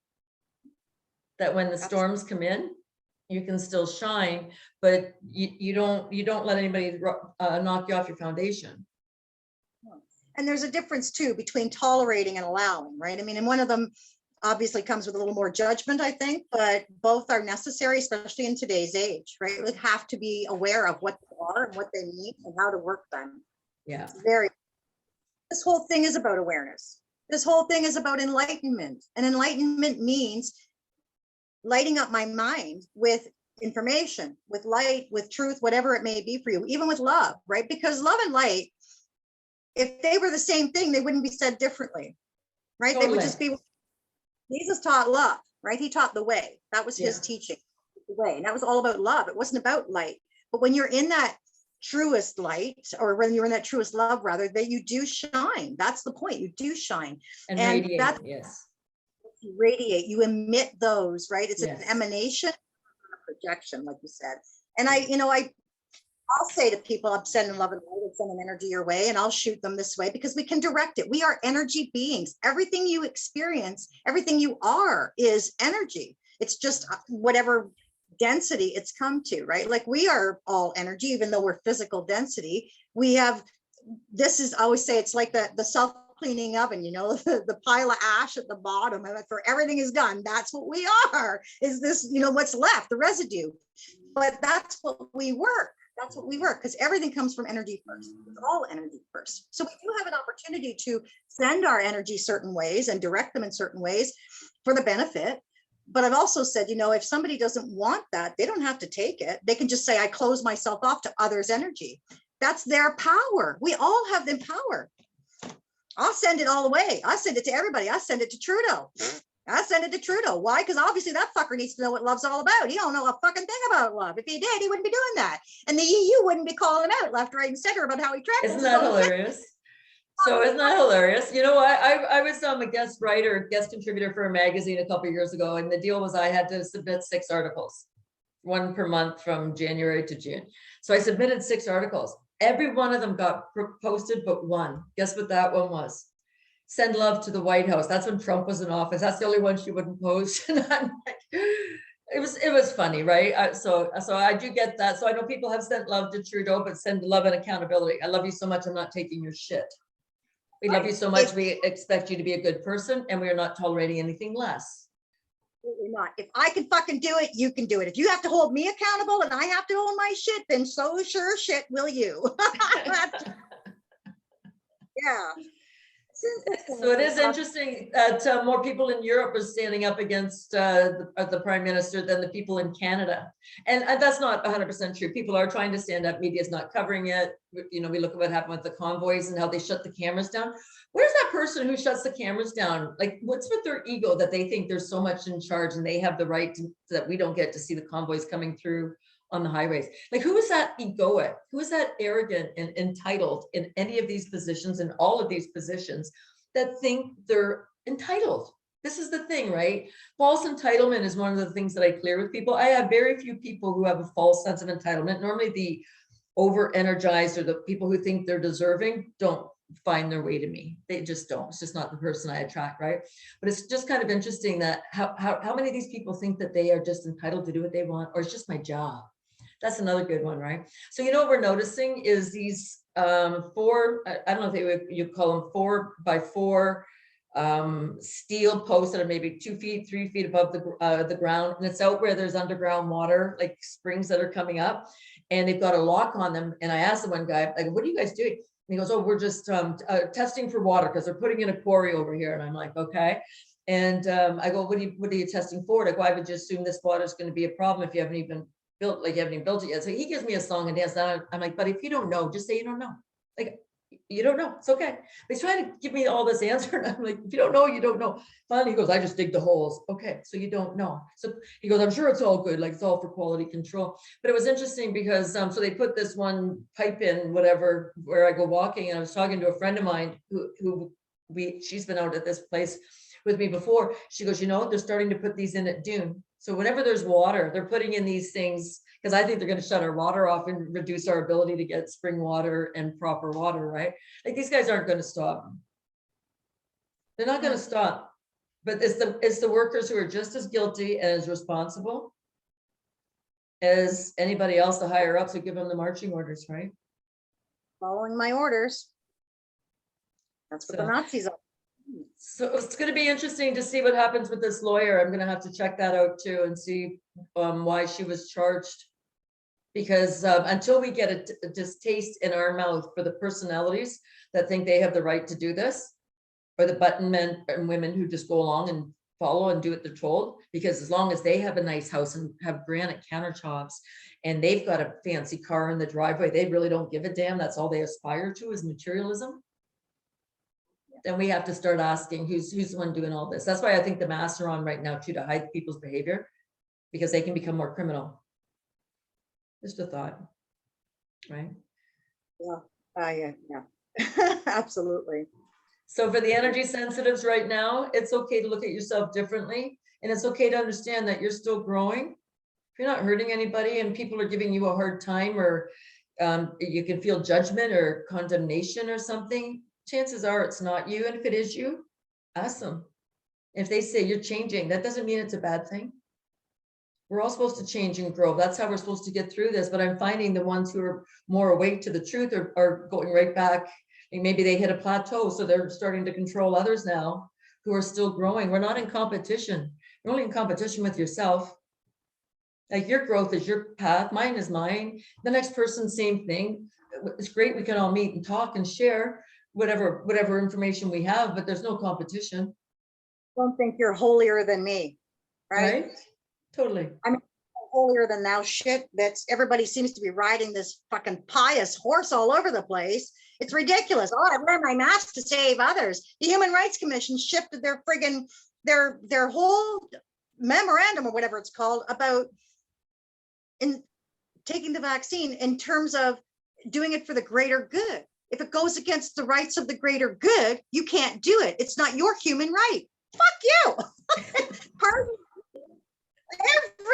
that when the storms come in, you can still shine, but you don't let anybody knock you off your foundation. And there's a difference too between tolerating and allowing, right? I mean, and one of them obviously comes with a little more judgment, I think, but both are necessary, especially in today's age, right? We have to be aware of what they're are and what they mean and how to work them. Yeah. It's very, this whole thing is about awareness. This whole thing is about enlightenment. And enlightenment means lighting up my mind with information, with light, with truth, whatever it may be for you, even with love, right? Because love and light, if they were the same thing, they wouldn't be said differently, right? They would Totally. just be, Jesus taught love, right? He taught the way. That was his Yeah. teaching, the way. And that was all about love. It wasn't about light. But when you're in that truest light, or when you're in that truest love, rather, that you do shine. That's the point. You do shine. And And radiate, that's, yes. you radiate, you emit those, right? It's Yes. an emanation, projection, like you said. And I'll say to people, I'm sending love and light, I'm sending energy your way, and I'll shoot them this way because we can direct it. We are energy beings. Everything you experience, everything you are is energy. It's just whatever density it's come to, right? Like we are all energy, even though we're physical density. We have, this is, I always say, it's like the self-cleaning oven, the pile of ash at the bottom, and for everything is done. That's what we are, is this, what's left, the residue. But that's what we work. That's what we work, because everything comes from energy first. It's all energy first. So we do have an opportunity to send our energy certain ways and direct them in certain ways for the benefit. But I've also said, if somebody doesn't want that, they don't have to take it. They can just say, I close myself off to others' energy. That's their power. We all have the power. I'll send it all the way. I send it to everybody. I send it to Trudeau. I send it to Trudeau. Why? Because obviously that fucker needs to know what love's all about. He don't know a fucking thing about love. If he did, he wouldn't be doing that. And the EU wouldn't be calling him out left, right, and center about how he tracks. Isn't that hilarious? So isn't that hilarious? I was a guest writer, guest contributor for a magazine a couple of years ago, and the deal was I had to submit 6 articles, 1 per month from January to June. So I submitted 6 articles. Every one of them got posted but one. Guess what that one was? Send love to the White House. That's when Trump was in office. That's the only one she wouldn't post. And I'm like, it was funny, right? So I do get that. So I know people have sent love to Trudeau, but send love and accountability. I love you so much. I'm not taking your shit. We love you so much. We expect you to be a good person, and we are not tolerating anything less. Absolutely not. If I can fucking do it, you can do it. If you have to hold me accountable and I have to own my shit, then so sure shit will you. Yeah. So it is interesting that more people in Europe are standing up against the Prime Minister than the people in Canada. And that's not 100% true. People are trying to stand up. Media is not covering it. We look at what happened with the convoys and how they shut the cameras down. Where's that person who shuts the cameras down? Like, what's with their ego that they think they're so much in charge and they have the right that we don't get to see the convoys coming through on the highways? Like, who is that egoic? Who is that arrogant and entitled in any of these positions, in all of these positions, that think they're entitled? This is the thing, right? False entitlement is one of the things that I clear with people. I have very few people who have a false sense of entitlement. Normally the over-energized or the people who think they're deserving don't find their way to me. They just don't. It's just not the person I attract, right? But it's just kind of interesting that how many of these people think that they are just entitled to do what they want, or it's just my job. That's another good one, right? So what we're noticing is these 4, I don't know if you call them 4x4 steel posts that are maybe 2 feet, 3 feet above the ground, and it's out where there's underground water, like springs that are coming up, and they've got a lock on them. And I asked the one guy, like, what are you guys doing? And he goes, oh, we're just testing for water because they're putting in a quarry over here. And I'm like, okay. And I go, what are you testing for? Like, well, I would just assume this water is going to be a problem if you haven't even built, like you haven't even built it yet. So he gives me a song and dance. And I'm like, but if you don't know, just say you don't know. Like, you don't know. It's okay. He's trying to give me all this answer. And I'm like, if you don't know, you don't know. Finally, he goes, I just dig the holes. Okay, so you don't know. So he goes, I'm sure it's all good. Like, it's all for quality control. But it was interesting because so they put this one pipe in, whatever, where I go walking. And I was talking to a friend of mine she's been out at this place with me before. She goes, they're starting to put these in at Dune. So whenever there's water, they're putting in these things, because I think they're going to shut our water off and reduce our ability to get spring water and proper water, right? Like, these guys aren't going to stop. They're not going to stop. But it's the workers who are just as guilty and as responsible as anybody else, the higher ups who give them the marching orders, right? Following my orders. That's what the Nazis are. So it's going to be interesting to see what happens with this lawyer. I'm going to have to check that out too and see why she was charged Because until we get a distaste in our mouth for the personalities that think they have the right to do this, or the button men and women who just go along and follow and do what they're told, because as long as they have a nice house and have granite countertops and they've got a fancy car in the driveway, they really don't give a damn. That's all they aspire to is materialism. Then we have to start asking who's the one doing all this. That's why I think the masks are on right now too, to hide people's behavior, because they can become more criminal. Just a thought, right? Yeah, absolutely. So for the energy sensitives right now, it's okay to look at yourself differently, and it's okay to understand that you're still growing. If you're not hurting anybody and people are giving you a hard time, or you can feel judgment or condemnation or something, chances are it's not you. And if it is you, ask them. If they say you're changing, that doesn't mean it's a bad thing. We're all supposed to change and grow. That's how we're supposed to get through this. But I'm finding the ones who are more awake to the truth are going right back. And maybe they hit a plateau, so they're starting to control others now who are still growing. We're not in competition. You're only in competition with yourself. Like your growth is your path, mine is mine. The next person, same thing. It's great we can all meet and talk and share whatever information we have, but there's no competition. Don't think you're holier than me, right? Totally. I mean, holier than thou shit. That's everybody seems to be riding this fucking pious horse all over the place. It's ridiculous. Oh, I wear my mask to save others. The Human Rights Commission shifted their friggin' their whole memorandum or whatever it's called about in taking the vaccine in terms of doing it for the greater good. If it goes against the rights of the greater good, you can't do it. It's not your human right. Fuck you. Pardon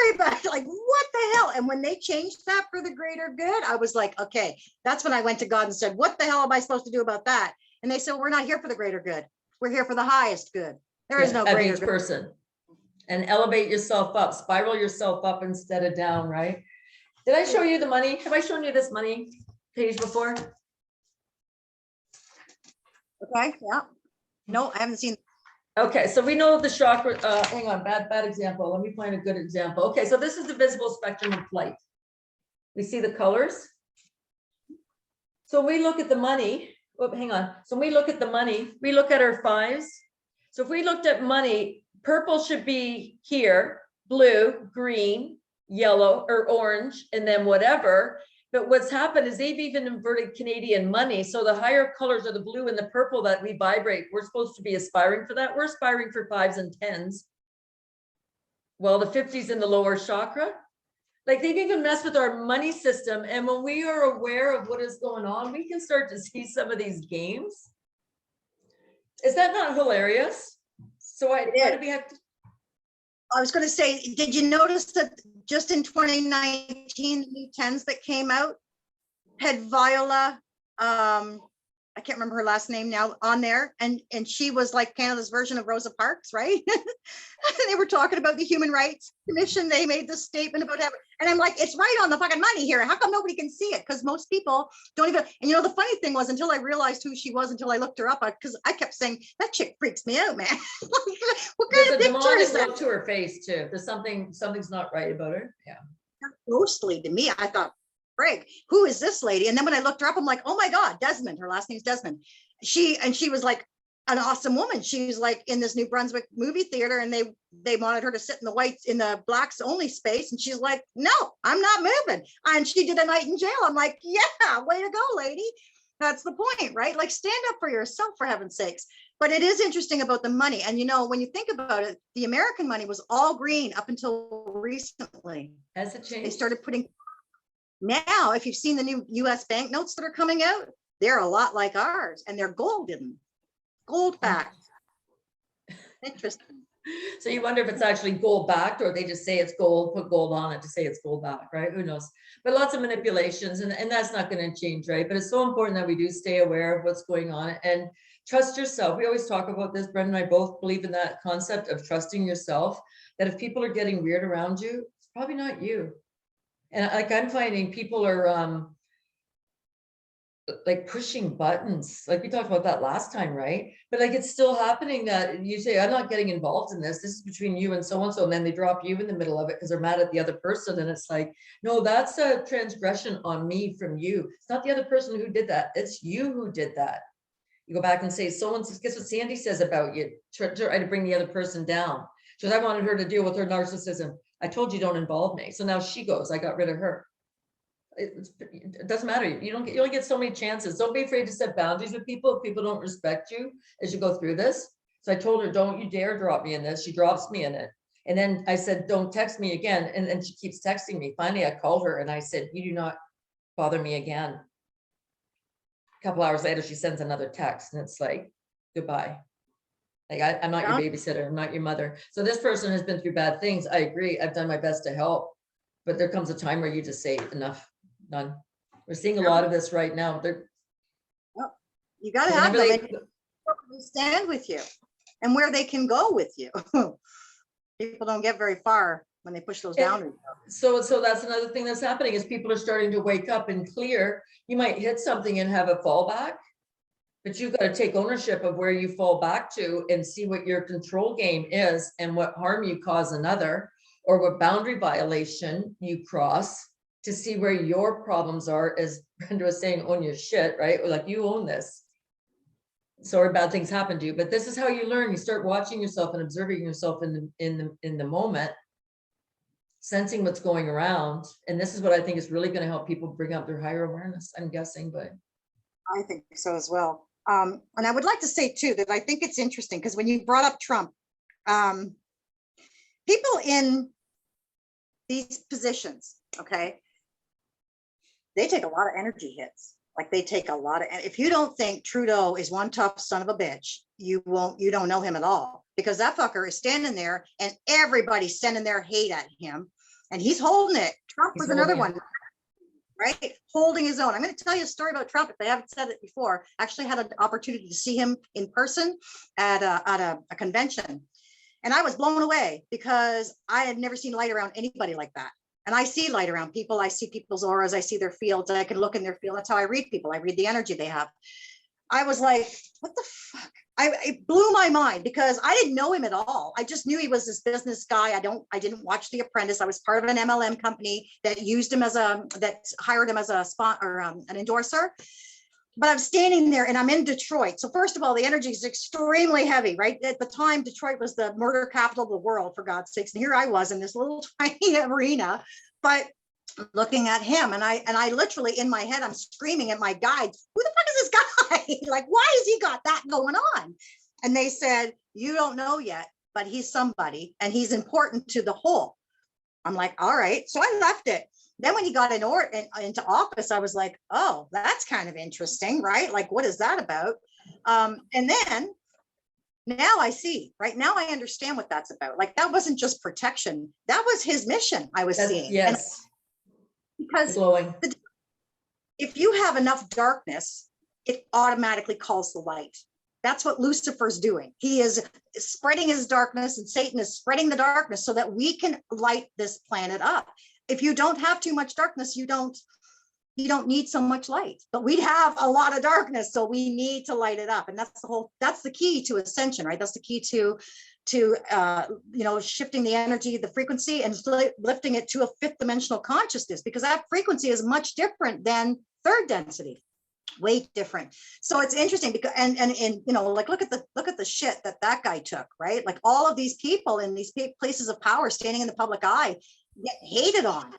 everybody, like, what the hell? And when they changed that for the greater good, I was like, okay, that's when I went to God and said, what the hell am I supposed to do about that? And they said, we're not here for the greater good. We're here for the highest good. There is no of greater each good. person. And elevate yourself up, spiral yourself up instead of down, right? Did I show you the money? Have I shown you this money page before? Okay, yeah. No, I haven't seen. Okay, so we know the chakra, hang on, bad example. Let me find a good example. Okay, so this is the visible spectrum of light. We see the colors. So we look at the money, oh, hang on. So we look at the money, we look at our fives. So if we looked at money, purple should be here, blue, green, yellow, or orange, and then whatever. But what's happened is they've even inverted Canadian money. So the higher colors are the blue and the purple that we vibrate. We're supposed to be aspiring for that. We're aspiring for 5s and 10s. Well, the 50s in the lower chakra. Like they've even messed with our money system. And when we are aware of what is going on, we can start to see some of these games. Is that not hilarious? So why do we have to? I was going to say, did you notice that just in 2019, the new 10s that came out had Viola, I can't remember her last name now, on there, and she was like Canada's version of Rosa Parks, right? They were talking about the Human Rights Commission. They made this statement about that, and I'm like, it's right on the fucking money here. How come nobody can see it? Because most people don't even. And you know, the funny thing was, until I realized who she was, until I looked her up, because I kept saying that chick freaks me out, man. What kind of picture is that? To her face too. There's something's not right about her. Yeah. Ghostly to me. I thought, Greg, who is this lady? And then when I looked her up, I'm like, oh my God, Desmond. Her last name's Desmond. She was like an awesome woman. She was like in this New Brunswick movie theater, and they wanted her to sit in the blacks only space. And she's like, no, I'm not moving. And she did a night in jail. I'm like, yeah, way to go, lady. That's the point, right? Like, stand up for yourself, for heaven's sakes. But it is interesting about the money. And, you know, when you think about it, the American money was all green up until recently. Has it changed? They started putting. Now, if you've seen the new US banknotes that are coming out, they're a lot like ours, and they're golden, gold backed. Interesting. So you wonder if it's actually gold backed, or they just say it's gold, put gold on it to say it's gold backed, right? Who knows? But lots of manipulations, and that's not going to change, right? But it's so important that we do stay aware of what's going on and trust yourself. We always talk about this. Brenda and I both believe in that concept of trusting yourself, that if people are getting weird around you, it's probably not you. And like I'm finding people are like pushing buttons, like we talked about that last time, right? But like it's still happening that you say, I'm not getting involved in this. This is between you and so and so, and then they drop you in the middle of it because they're mad at the other person. And it's like, no, that's a transgression on me from you. It's not the other person who did that. It's you who did that. You go back and say, someone, guess what Sandy says about you? Try to bring the other person down. Because I wanted her to deal with her narcissism. I told you don't involve me. So now she goes, I got rid of her. It doesn't matter. You only get so many chances. Don't be afraid to set boundaries with people if people don't respect you as you go through this. So I told her, don't you dare drop me in this. She drops me in it. And then I said, don't text me again. And then she keeps texting me. Finally, I called her and I said, you do not bother me again. A couple hours later, she sends another text and it's like, goodbye. Like, I'm not your babysitter. I'm not your mother. So this person has been through bad things. I agree. I've done my best to help. But there comes a time where you just say enough. None. We're seeing a lot of this right now. You got to have them and stand with you and where they can go with you. People don't get very far when they push those boundaries. So that's another thing that's happening is people are starting to wake up and clear. You might hit something and have a fallback, but you've got to take ownership of where you fall back to and see what your control game is and what harm you cause another or what boundary violation you cross, to see where your problems are, as Brenda was saying, own your shit, right? Like you own this. Sorry, bad things happen to you, but this is how you learn. You start watching yourself and observing yourself in the moment, sensing what's going around. And this is what I think is really going to help people bring up their higher awareness, I'm guessing, but. I think so as well. And I would like to say too, that I think it's interesting because when you brought up Trump, people in these positions, okay, they take a lot of energy hits. Like they take a lot of, if you don't think Trudeau is one tough son of a bitch, you don't know him at all, because that fucker is standing there and everybody's sending their hate at him and he's holding it. Trump was another one, right? Holding his own. I'm going to tell you a story about Trump if I haven't said it before. I actually had an opportunity to see him in person at a convention. And I was blown away because I had never seen light around anybody like that. And I see light around people. I see people's auras. I see their fields. I can look in their field. That's how I read people. I read the energy they have. I was like, what the fuck? It blew my mind because I didn't know him at all. I just knew he was this business guy. I didn't watch The Apprentice. I was part of an MLM company that used him that hired him as a spot or an endorser. But I'm standing there and I'm in Detroit. So first of all, the energy is extremely heavy, right? At the time, Detroit was the murder capital of the world, for God's sakes. And here I was in this little tiny arena, but looking at him. And I literally in my head, I'm screaming at my guides, who the fuck is this guy? Like, why has he got that going on? And they said, you don't know yet, but he's somebody and he's important to the whole. I'm like, all right. So I left it. Then when he got into office, I was like, oh, that's kind of interesting, right? Like, what is that about? And then now I see, right? Now I understand what that's about. Like, that wasn't just protection. That was his mission I was seeing. Yes. And because if you have enough darkness, it automatically calls the light. That's what Lucifer's doing. He is spreading his darkness and Satan is spreading the darkness so that we can light this planet up. If you don't have too much darkness, you don't need so much light, but we have a lot of darkness. So we need to light it up. And that's the key to ascension, right? That's the key to shifting the energy, the frequency and lifting it to a fifth dimensional consciousness, because that frequency is much different than third density. Way different. So it's interesting because and like look at the shit that guy took, right? Like all of these people in these places of power standing in the public eye get hated on.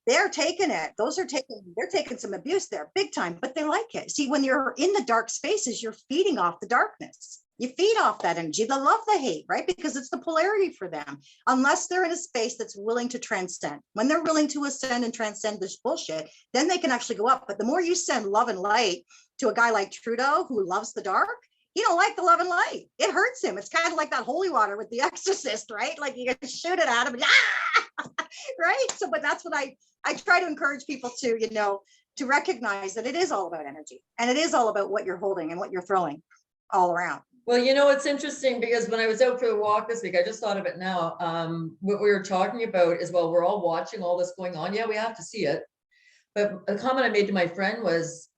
They're taking it. They're taking some abuse there big time, but they like it. See, when you're in the dark spaces, you're feeding off the darkness. You feed off that energy, the love, the hate, right? Because it's the polarity for them, unless they're in a space that's willing to transcend. When they're willing to ascend and transcend this bullshit, then they can actually go up. But the more you send love and light to a guy like Trudeau, who loves the dark, he don't like the love and light. It hurts him. It's kind of like that holy water with the exorcist, right? Like you can shoot it at him, and, right? So, but that's what I try to encourage people to recognize that it is all about energy and it is all about what you're holding and what you're throwing all around. Well, it's interesting because when I was out for the walk this week, I just thought of it now. What we were talking about is, well, we're all watching all this going on. Yeah, we have to see it. But a comment I made to my friend was,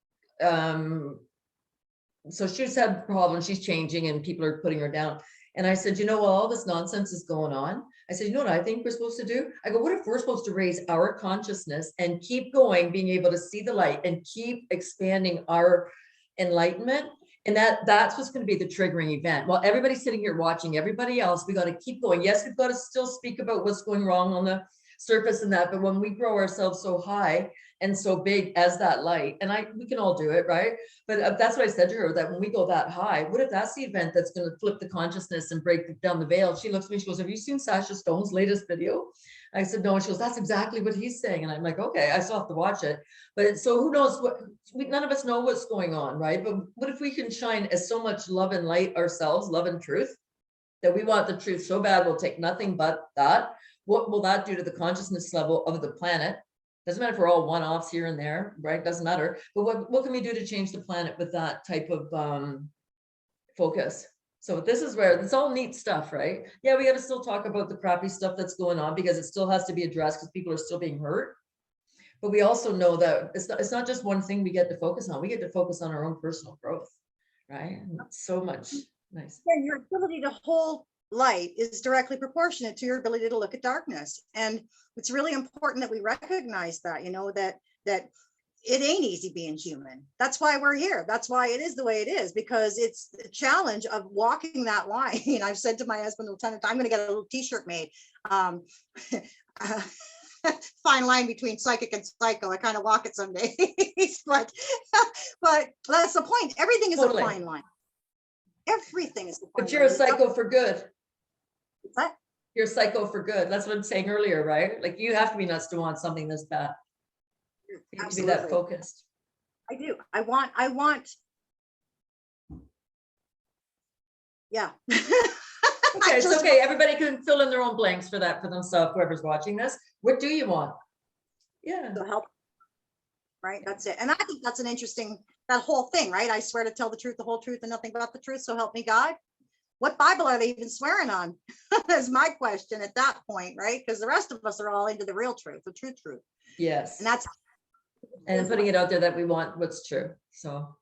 so she's had problems, she's changing and people are putting her down. And I said, you know, while all this nonsense is going on, I said, you know what I think we're supposed to do? I go, what if we're supposed to raise our consciousness and keep going, being able to see the light and keep expanding our enlightenment? And that's what's going to be the triggering event. While everybody's sitting here watching everybody else, we got to keep going. Yes, we've got to still speak about what's going wrong on the surface and that, but when we grow ourselves so high and so big as that light, and we can all do it, right? But that's what I said to her, that when we go that high, what if that's the event that's going to flip the consciousness and break down the veil? She looks at me, she goes, have you seen Sasha Stone's latest video? I said, no. And she goes, that's exactly what he's saying. And I'm like, okay, I still have to watch it. But so who knows what, none of us know what's going on, right? But what if we can shine as so much love and light ourselves, love and truth, that we want the truth so bad, we'll take nothing but that. What will that do to the consciousness level of the planet? Doesn't matter if we're all one-offs here and there, right? Doesn't matter. But what can we do to change the planet with that type of focus? So this is where it's all neat stuff, right? Yeah, we got to still talk about the crappy stuff that's going on because it still has to be addressed because people are still being hurt. But we also know that it's not just one thing we get to focus on. We get to focus on our own personal growth, right? And so much nice. And your ability to hold light is directly proportionate to your ability to look at darkness. And it's really important that we recognize that, you know, that it ain't easy being human. That's why we're here. That's why it is the way it is, because it's the challenge of walking that line. I've said to my husband a ton of times, I'm going to get a little t-shirt made. Fine line between psychic and psycho. I kind of walk it some days, but that's the point. Everything is totally a fine line. Everything is. But you're a psycho for good. What's that? You're a psycho for good. That's what I'm saying earlier, right? Like you have to be nuts to want something this bad. You have to be that focused. I do. I want. Yeah. Okay, it's okay. Everybody can fill in their own blanks for that for themselves, whoever's watching this. What do you want? Yeah. So help. Right. That's it. And I think that's an interesting, that whole thing, right? I swear to tell the truth, the whole truth, and nothing but the truth. So help me God. What Bible are they even swearing on? That's my question at that point, right? Because the rest of us are all into the real truth, the truth. Yes. And that's. And putting it out there that we want what's true. So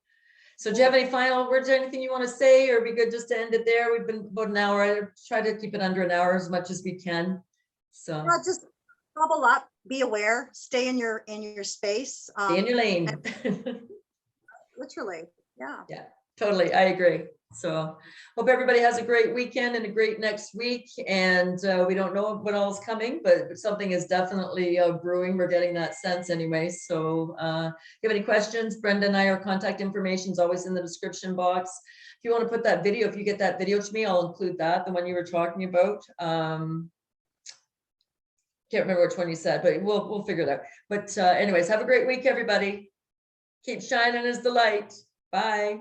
do you have any final words or anything you want to say, or be good just to end it there? We've been about an hour. I try to keep it under an hour as much as we can. So just bubble up, be aware, stay in your space. Stay in your lane. Literally. Yeah. Yeah, totally. I agree. So hope everybody has a great weekend and a great next week. And we don't know what all is coming, but something is definitely brewing. We're getting that sense anyway. So if you have any questions, Brenda and our contact information is always in the description box. If you want to put that video, if you get that video to me, I'll include that, the one you were talking about. Can't remember which one you said, but we'll figure it out. But anyways, have a great week, everybody. Keep shining as the light. Bye.